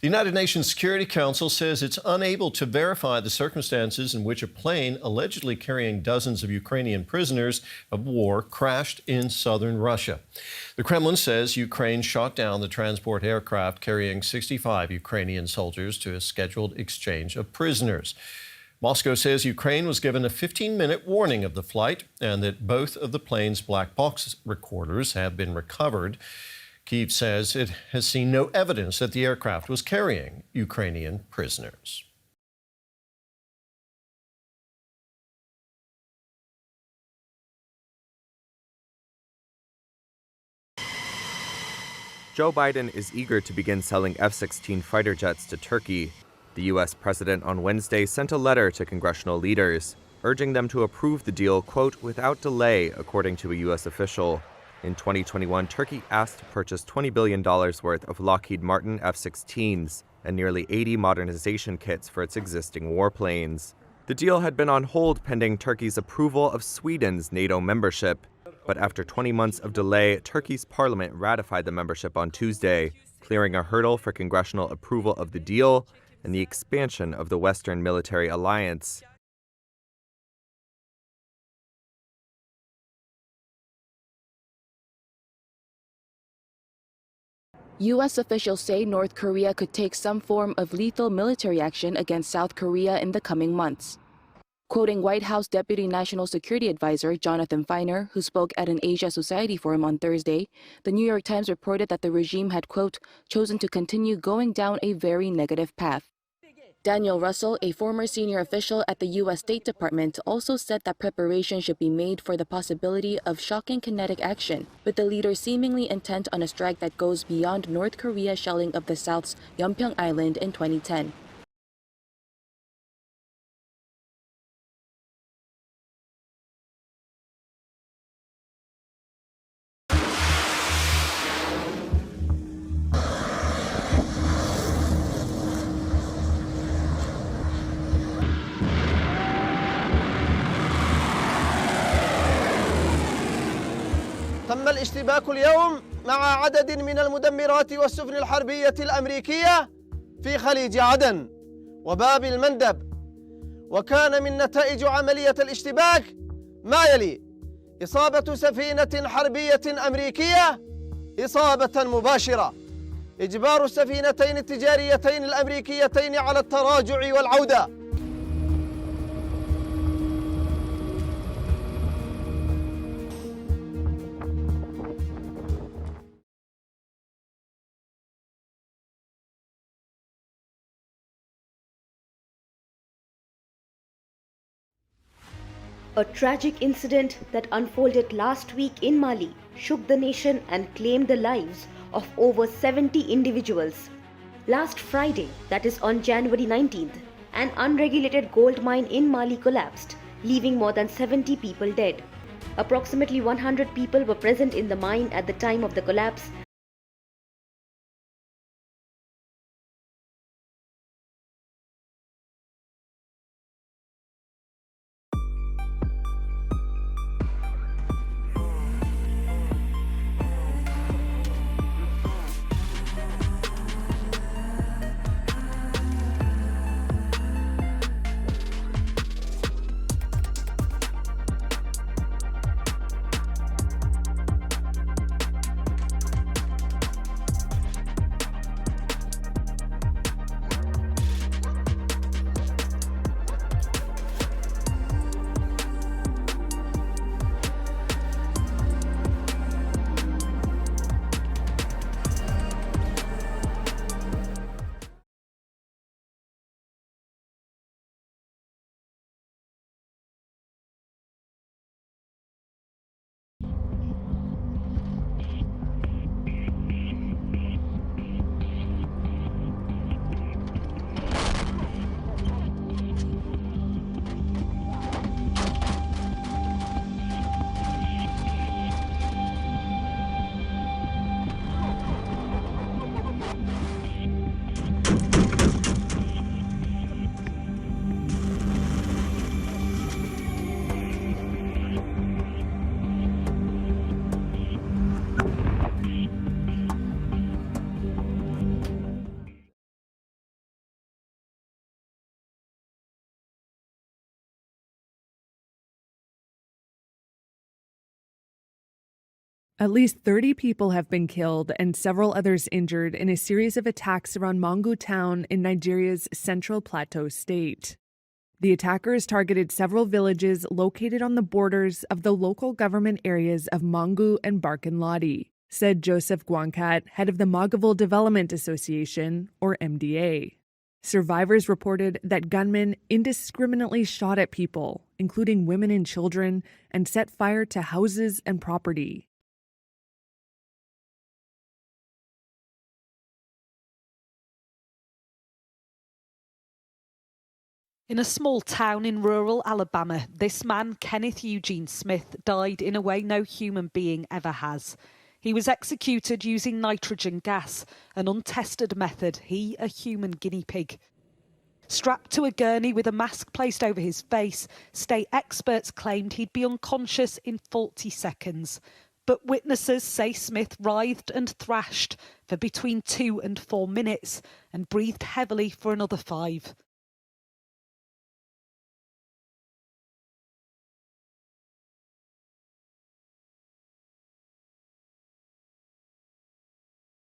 The United Nations Security Council says it's unable to verify the circumstances in which a plane allegedly carrying dozens of Ukrainian prisoners of war crashed in southern Russia. The Kremlin says Ukraine shot down the transport aircraft carrying 65 Ukrainian soldiers to a scheduled exchange of prisoners. Moscow says Ukraine was given a 15-minute warning of the flight and that both of the plane's black box recorders have been recovered. Kyiv says it has seen no evidence that the aircraft was carrying Ukrainian prisoners. Joe Biden is eager to begin selling F-16 fighter jets to Turkey. The U.S. president on Wednesday sent a letter to congressional leaders, urging them to approve the deal, quote, without delay, according to a U.S. official. In 2021, Turkey asked to purchase $20 billion worth of Lockheed Martin F-16s and nearly 80 modernization kits for its existing warplanes. The deal had been on hold pending Turkey's approval of Sweden's NATO membership. But after 20 months of delay, Turkey's parliament ratified the membership on Tuesday, clearing a hurdle for congressional approval of the deal and the expansion of the Western military alliance. U.S. officials say North Korea could take some form of lethal military action against South Korea in the coming months. Quoting White House Deputy National Security Advisor Jonathan Feiner, who spoke at an Asia Society forum on Thursday, the New York Times reported that the regime had, quote, chosen to continue going down a very negative path. Daniel Russell, a former senior official at the U.S. State Department, also said that preparation should be made for the possibility of shocking kinetic action, with the leader seemingly intent on a strike that goes beyond North Korea's shelling of the South's Yeonpyeong Island in 2010. تم الاشتباك اليوم مع عدد من المدمرات والسفن الحربية الأمريكية في خليج عدن وباب المندب، وكان من نتائج عملية الاشتباك ما يلي: إصابة سفينة حربية أمريكية إصابة مباشرة، إجبار السفينتين التجاريتين الأمريكيتين على التراجع والعودة. A tragic incident that unfolded last week in Mali shook the nation and claimed the lives of over 70 individuals. Last Friday, that is on January 19th, an unregulated gold mine in Mali collapsed, leaving more than 70 people dead. Approximately 100 people were present in the mine at the time of the collapse. At least 30 people have been killed and several others injured in a series of attacks around Mangu town in Nigeria's Central Plateau state. The attackers targeted several villages located on the borders of the local government areas of Mangu and Barkin-Ladi, said Joseph Guancat, head of the Magaville Development Association, or MDA. Survivors reported that gunmen indiscriminately shot at people, including women and children, and set fire to houses and property. In a small town in rural Alabama, this man, Kenneth Eugene Smith, died in a way no human being ever has. He was executed using nitrogen gas, an untested method, he a human guinea pig. Strapped to a gurney with a mask placed over his face, state experts claimed he'd be unconscious in 40 seconds. But witnesses say Smith writhed and thrashed for between 2 and 4 minutes and breathed heavily for another 5.